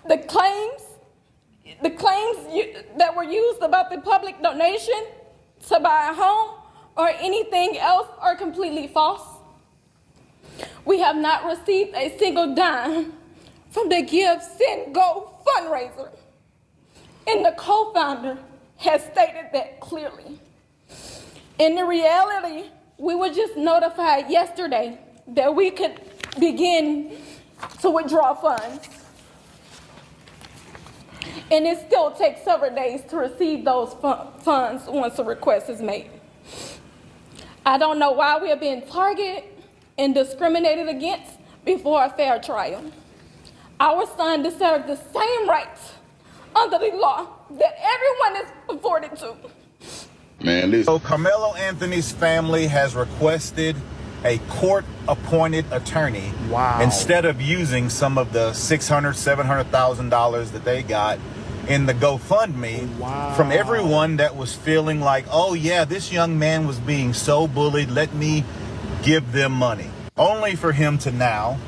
The claims that were used about the public donation to buy a home or anything else are completely false. We have not received a single dime from the Give, Send, Go fundraiser. And the co-founder has stated that clearly. In the reality, we were just notified yesterday that we could begin to withdraw funds. And it still takes several days to receive those funds once a request is made. I don't know why we are being targeted and discriminated against before a fair trial. Our son deserves the same rights under the law that everyone is afforded to. Man, listen. So Karmelo Anthony's family has requested a court-appointed attorney. Wow. Instead of using some of the $600,000, $700,000 that they got in the GoFundMe from everyone that was feeling like, oh yeah, this young man was being so bullied, let me give them money. Only for him to now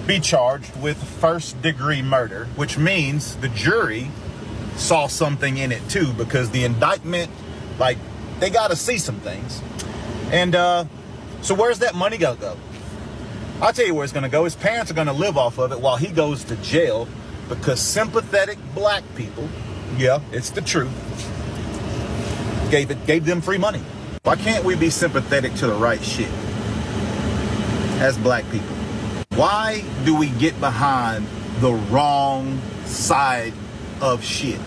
be charged with first-degree murder, which means the jury saw something in it too, because the indictment, like, they got to see some things. And so where's that money gonna go? I'll tell you where it's gonna go. His parents are gonna live off of it while he goes to jail, because sympathetic black people, yeah, it's the truth, gave them free money. Why can't we be sympathetic to the right shit as black people? Why do we get behind the wrong side of shit?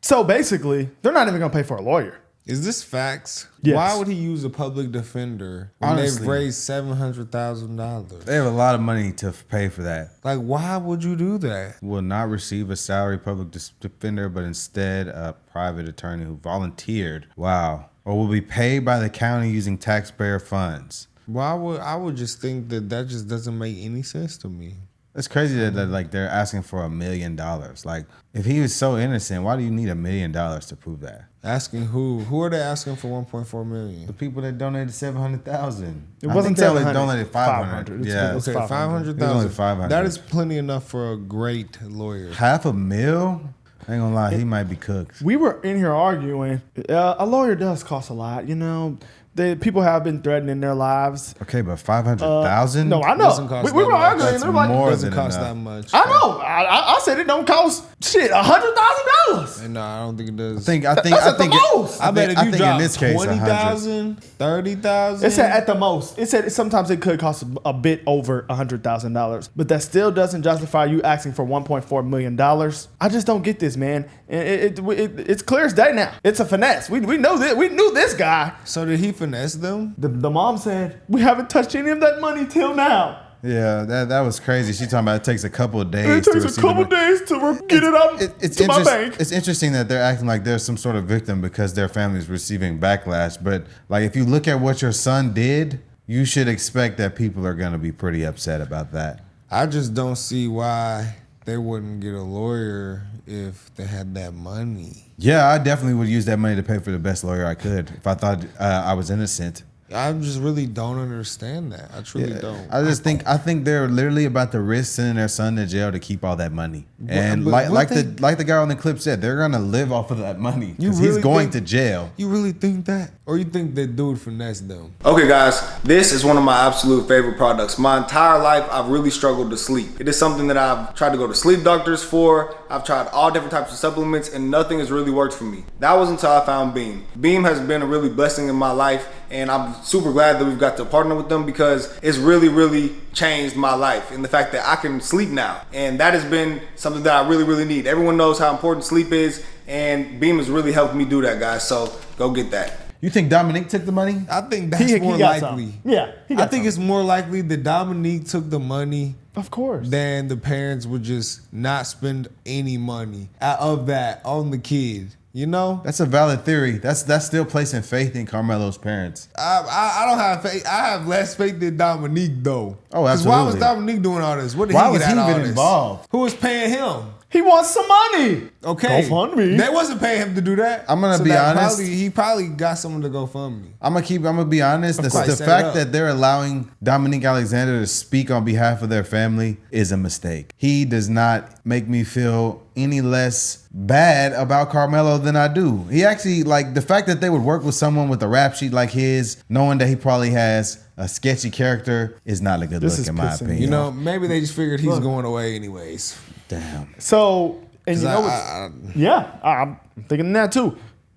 So basically, they're not even gonna pay for a lawyer. Is this facts? Yes. Why would he use a public defender when Honestly, they've raised $700,000? they have a lot of money to pay for that. Like, why would you do that? Will not receive a salary public defender, but instead a private attorney who volunteered. Wow. Or will be paid by the county using taxpayer funds. Why would I would just think that just doesn't make any sense to me. It's crazy that like they're asking for $1 million. Like, if he was so innocent, why do you need $1 million to prove that? Asking who? Who are they asking for 1.4 million? The people that donated 700,000. It wasn't they only 700. donated 500. Yeah, Okay, 500. 500,000. only 500. That is plenty enough for a great lawyer. $500,000. I ain't gonna lie, he might be cooked. We were in here arguing. A lawyer does cost a lot, you know. People have been threatening their lives. Okay, but 500,000. No, I know. Doesn't cost We that were much. arguing. That's They're like, more Doesn't than cost enough. that much. I know. I said it don't cost shit $100,000. No, I don't think it does. I think at the most. I bet if you in drop this case, 20,000, 30,000. It said at the most. It said sometimes it could cost a bit over $100,000, but that still doesn't justify you asking for $1.4 million. I just don't get this, man. It's clear as day now. It's a finesse. We know this. We knew this guy. So did he finesse them? The mom said we haven't touched any of that money till now. Yeah, that was crazy. She's talking about it takes a couple of days. It takes a couple days to get it out to my bank. It's interesting that they're acting like they're some sort of victim because their family is receiving backlash. But like, if you look at what your son did, you should expect that people are going to be pretty upset about that. I just don't see why they wouldn't get a lawyer if they had that money. Yeah, I definitely would use that money to pay for the best lawyer I could if I thought I was innocent. I just really don't understand that. I truly don't. I think they're literally about to risk sending their son to jail to keep all that money. And but like the guy on the clip said, they're gonna live off of that money because really he's going think- to jail. You really think that? Or you think that dude finessed them? Okay guys, this is one of my absolute favorite products. My entire life, I've really struggled to sleep. It is something that I've tried to go to sleep doctors for. I've tried all different types of supplements and nothing has really worked for me. That was until I found Beam. Beam has been a really blessing in my life and I'm super glad that we've got to partner with them because it's really, really changed my life and the fact that I can sleep now. And that has been something that I really, really need. Everyone knows how important sleep is and Beam has really helped me do that, guys. So go get that. You think Dominique took the money? I think that's more got likely. some. Yeah, I think it's more likely that Dominique took the money. Of course. Than the parents would just not spend any money of that on the kid. You know? That's a valid theory. That's still placing faith in Karmelo's parents. I don't have faith. I have less faith than Dominique though. Oh, absolutely. Why was Dominique doing all this? What did Why he was get he out of all even this? involved? Who was paying him? He wants some money. Okay. GoFundMe. They wasn't paying him to do that. I'm gonna be honest. He probably got someone to GoFundMe. I'm gonna be honest. The course, set it fact up. that they're allowing Dominique Alexander to speak on behalf of their family is a mistake. He does not make me feel any less bad about Karmelo than I do. He actually, like, the fact that they would work with someone with a rap sheet like his, knowing that he probably has a sketchy character, is not a good This look is in my pissing me opinion. You know, maybe they just figured he's going away anyways. Damn. So, and you know what's, I'm thinking that too.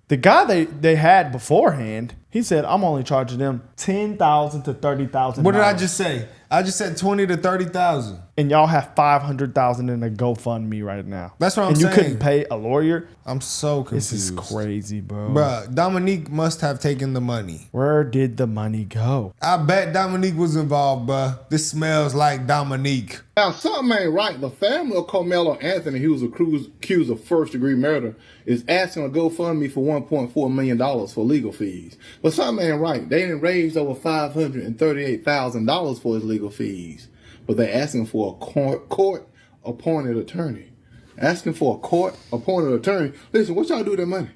The guy they had beforehand, he said, I'm only charging them $10,000 to $30,000. What did I just say? I just said 20 to 30,000. And y'all have $500,000 in a GoFundMe right now. That's what I'm and saying. you couldn't pay a lawyer. I'm so confused. This is crazy, bro. Bruh, Dominique must have taken the money. Where did the money go? I bet Dominique was involved, bruh. This smells like Dominique. Now, something ain't right. The family of Karmelo Anthony, who was accused of first-degree murder, is asking a GoFundMe for $1.4 million for legal fees. But something ain't right. They done raised over $538,000 for his legal fees. But they're asking for a court-appointed attorney. Asking for a court-appointed attorney. Listen, what y'all do with that money?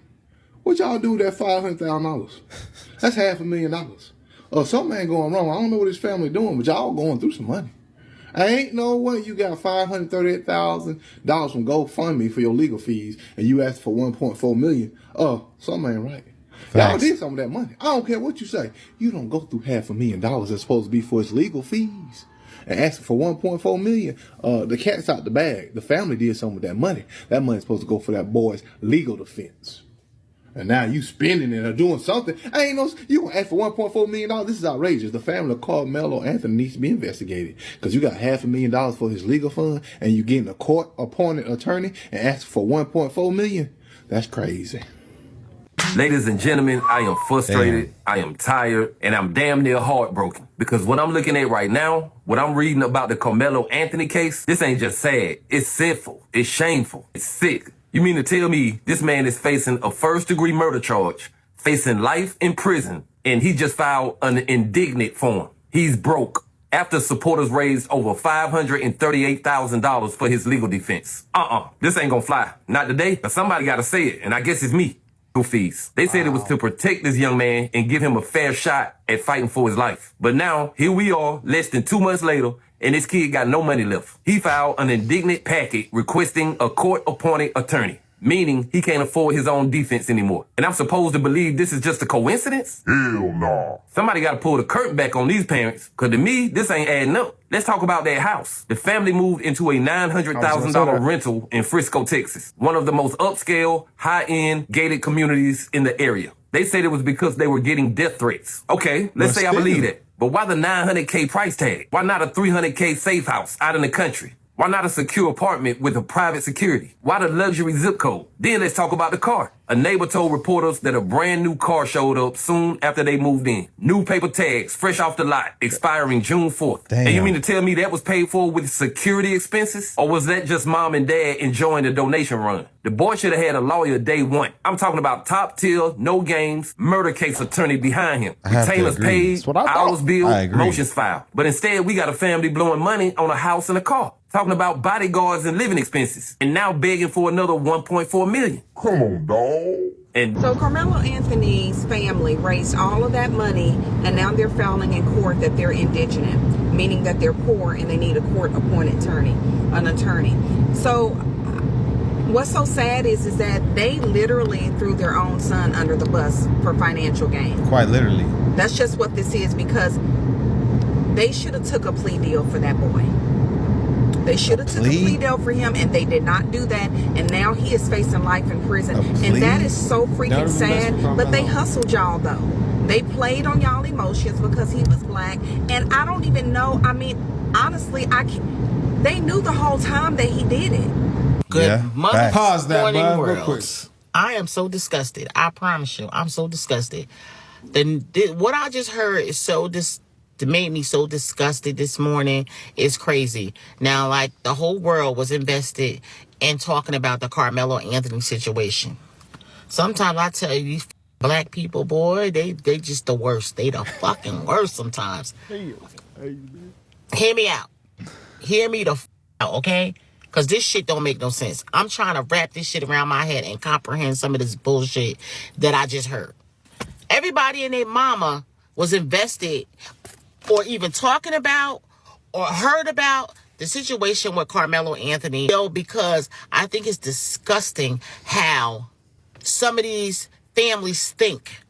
What y'all do with that $500,000? That's $500,000. Something ain't going wrong. I don't know what his family doing, but y'all going through some money. Ain't no way you got $538,000 from GoFundMe for your legal fees, and you asked for $1.4 million. Something ain't right. Y'all did some of that money. I don't care what you say. You don't go through $500,000 that's supposed to be for his legal fees and asking for $1.4 million. The cat's out the bag. The family did some of that money. That money's supposed to go for that boy's legal defense. And now you spending it or doing something. You gonna ask for $1.4 million? This is outrageous. The family of Karmelo Anthony needs to be investigated because you got $500,000 for his legal fund and you getting a court-appointed attorney and asking for $1.4 million. That's crazy. Ladies and gentlemen, I am frustrated, I am tired, and I'm damn near heartbroken. Because what I'm looking at right now, what I'm reading about the Karmelo Anthony case, this ain't just sad. It's sinful. It's shameful. It's sick. You mean to tell me this man is facing a first-degree murder charge, facing life in prison, and he just filed an indignant form? He's broke after supporters raised over $538,000 for his legal defense. This ain't gonna fly. Not today, but somebody gotta say it, and I guess it's me. Fees. They said it was to protect this young man and give him a fair shot at fighting for his life. But now, here we are, less than 2 months later, and this kid got no money left. He filed an indignant packet requesting a court-appointed attorney, meaning he can't afford his own defense anymore. And I'm supposed to believe this is just a coincidence? Hell no. Somebody gotta pull the curtain back on these parents, because to me, this ain't adding up. Let's talk about that house. The family moved into a $900,000 rental in Frisco, Texas, one of the most upscale, high-end, gated communities in the area. They said it was because they were getting death threats. Okay, let's say I believe that. But why the $900K price tag? Why not a $300K safe house out in the country? Why not a secure apartment with a private security? Why the luxury zip code? Then let's talk about the car. A neighbor told reporters that a brand new car showed up soon after they moved in. New paper tags, fresh off the lot, expiring June 4th. Damn. And you mean to tell me that was paid for with security expenses? Or was that just mom and dad enjoying the donation run? The boy should have had a lawyer day one. I'm talking about top tier, no games, murder case attorney behind him. Retainers paid, That's what I thought. hours billed, I agree. motions filed. But instead, we got a family blowing money on a house and a car. Talking about bodyguards and living expenses. And now begging for another $1.4 million. Come on, dog. And So Karmelo Anthony's family raised all of that money, and now they're filing in court that they're indigent, meaning that they're poor and they need a court-appointed attorney. So what's so sad is that they literally threw their own son under the bus for financial gain. Quite literally. That's just what this is, because they should have took a plea deal for that boy. They should have took a plea deal for him, and they did not do that. And now he is facing life in prison. And that is so freaking sad. But they hustled y'all, though. They played on y'all emotions because he was black. And I don't even know. I mean, honestly, they knew the whole time that he did it. Good mother. Pause that, morning, bud, real world. quick. I am so disgusted. I promise you, I'm so disgusted. What I just heard is made me so disgusted this morning. It's crazy. Now, like, the whole world was invested in talking about the Karmelo Anthony situation. Sometimes I tell you, these black people, boy, they just the worst. They the fucking worst sometimes. Hear me out. Hear me out, okay? Because this shit don't make no sense. I'm trying to wrap this shit around my head and comprehend some of this bullshit that I just heard. Everybody and their mama was invested or even talking about or heard about the situation with Karmelo Anthony. Because I think it's disgusting how some of these families think.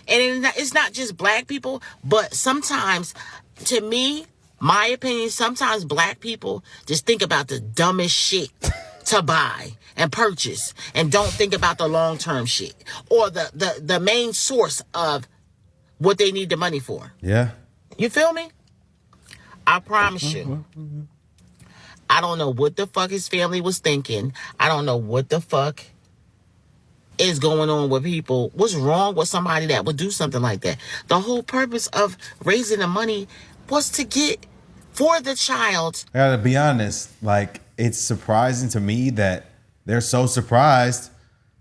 And it's not just black people, but sometimes, to me, my opinion, sometimes black people just think about the dumbest shit to buy and purchase and don't think about the long-term shit or the main source of what they need the money for. Yeah. You feel me? I promise you. I don't know what the fuck his family was thinking. I don't know what the fuck is going on with people. What's wrong with somebody that would do something like that? The whole purpose of raising the money was to get for the child. I gotta be honest, like, it's surprising to me that they're so surprised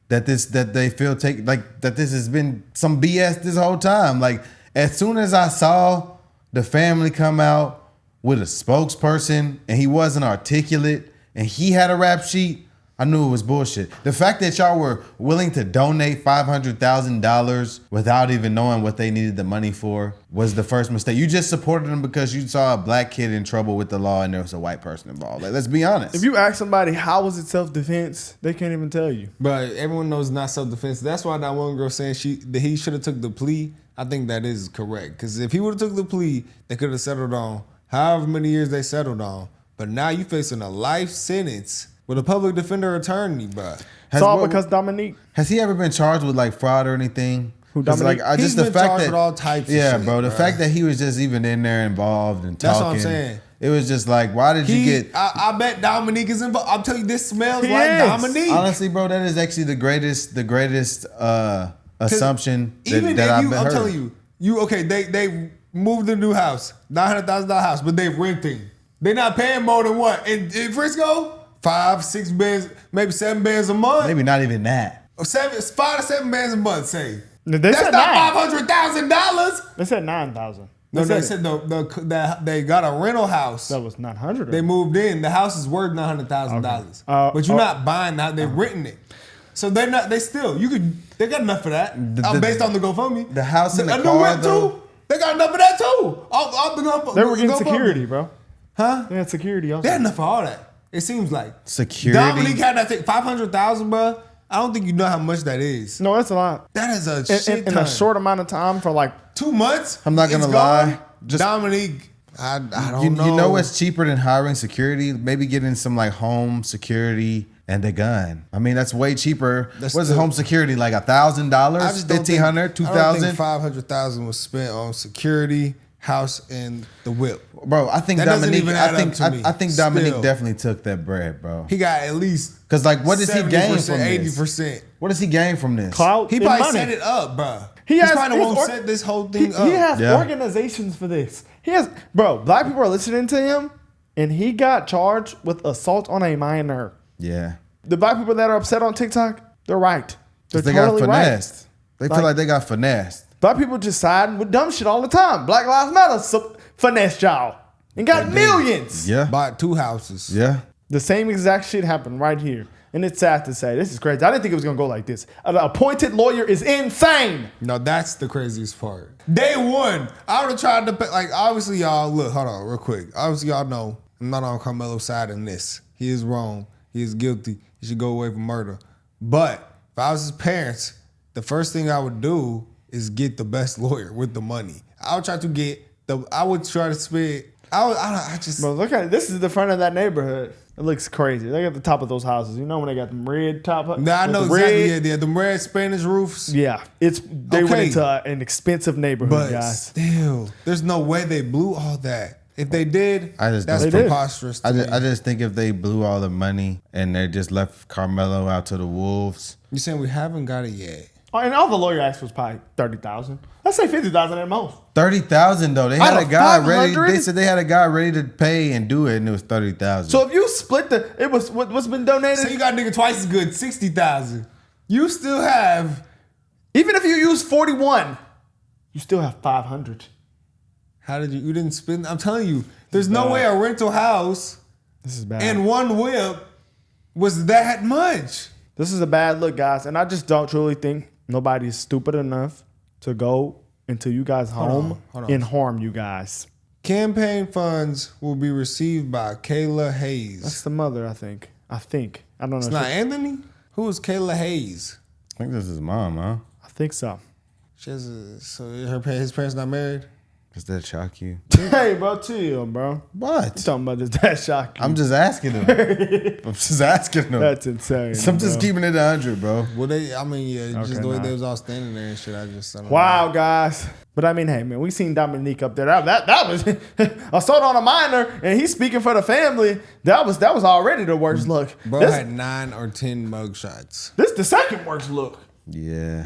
that they feel that this has been some BS this whole time. Like, as soon as I saw the family come out with a spokesperson and he wasn't articulate and he had a rap sheet, I knew it was bullshit. The fact that y'all were willing to donate $500,000 without even knowing what they needed the money for was the first mistake. You just supported them because you saw a black kid in trouble with the law and there was a white person involved. Like, let's be honest. If you ask somebody how was it self-defense, they can't even tell you. But everyone knows it's not self-defense. That's why that one girl saying that he should have took the plea. I think that is correct. Because if he would have took the plea, they could have settled on however many years they settled on. But now you facing a life sentence with a public defender attorney, bro. It's all because Dominique. Has he ever been charged with like fraud or anything? Who, Dominique? Like, He's been charged with all types of shit, bro. The fact that he was just even in there involved and talking. That's what I'm saying. It was just like, why did you get... I bet Dominique is involved. I'm telling you, this smells like Dominique. Honestly, bro, that is actually the greatest assumption that I've heard. I'm telling you, okay, they moved the new house, $900,000 house, but they renting. They're not paying more than what? In Frisco? 5, 6 bands, maybe 7 bands a month. Maybe not even that. 5 to 7 bands a month, say. That's not $500,000. They said 9,000. No, they said they got a rental house. That was 900. They moved in. The house is worth $900,000. But you're not buying that. They're renting it. So they're not. They still. They got enough of that. Based on the GoFundMe. The house and the car though. Too, they got enough of that too. They were getting security, bro. Huh? They had security also. They had enough of all that. It seems like security. Dominique had that thing, $500,000, bro. I don't think you know how much that is. No, that's a lot. That is a shit ton. In a short amount of time for like 2 months. I'm not gonna lie. Just Dominique, I don't know. You know what's cheaper than hiring security? Maybe getting some like home security and a gun. I mean, that's way cheaper. What's home security like? $1,000, $1,500, $2,000? I don't think $500,000 was spent on security, house, and the whip. Bro, I think that Dominique. I think Dominique definitely took that bread, bro. He got at least because like, what does he gain from 80%? What does he gain from this? Clout. He probably set it up, bro. He probably won't set this whole thing up. He has organizations for this. He has, bro. Black people are listening to him, and he got charged with assault on a minor. Yeah. The black people that are upset on TikTok, they're right. They're they totally got finessed. Right. They feel like they got finessed. Black people just siding with dumb shit all the time. Black Lives Matter finessed y'all and got millions. Yeah. Bought 2 houses. Yeah. The same exact shit happened right here. And it's sad to say. This is crazy. I didn't think it was going to go like this. An appointed lawyer is insane. No, that's the craziest part. Day one, I would have tried to pay, like, obviously, y'all, look, hold on real quick. Obviously, y'all know I'm not on Karmelo's side in this. He is wrong. He is guilty. He should go away for murder. But if I was his parents, the first thing I would do is get the best lawyer with the money. I would try to get I would try to spend, I just. But look at it. This is the front of that neighborhood. It looks crazy. They got the top of those houses. You know when they got them red top? Nah, I know exactly. Yeah, them red Spanish roofs. Yeah, they went into an expensive neighborhood, guys. Still, there's no way they blew all that. If they did, that's preposterous. I just think if they blew all the money and they just left Karmelo out to the wolves. You saying we haven't got it yet? Oh, and all the lawyer asked was probably $30,000. Let's say $50,000 at most. $30,000 though. They had a guy ready. They said they had a guy ready to pay and do it, and it was $30,000. So if you split it was what's been donated. So you got a nigga twice as good, $60,000. You still have, even if you use 41, you still have 500. How did you didn't spend? I'm telling you, there's no way a rental house This is bad. And one whip was that much. This is a bad look, guys. And I just don't truly think nobody's stupid enough to go into you guys' home and harm you guys. Campaign funds will be received by Kayla Hayes. That's the mother, I think. I don't know. It's not Anthony? Who is Kayla Hayes? I think this is his mom, huh? I think so. She has his parents not married? Does that shock you? Hey, bro, chill, bro. What? You talking about this? That shock you? I'm just asking him. That's insane. So I'm just keeping it 100, bro. Well, just the way they was all standing there and shit. I don't Wow, know. guys. But I mean, hey, man, we seen Dominique up there. That was assault on a minor, and he's speaking for the family. That was already the worst look. Bro had 9 or 10 mug shots. This is the second worst look. Yeah.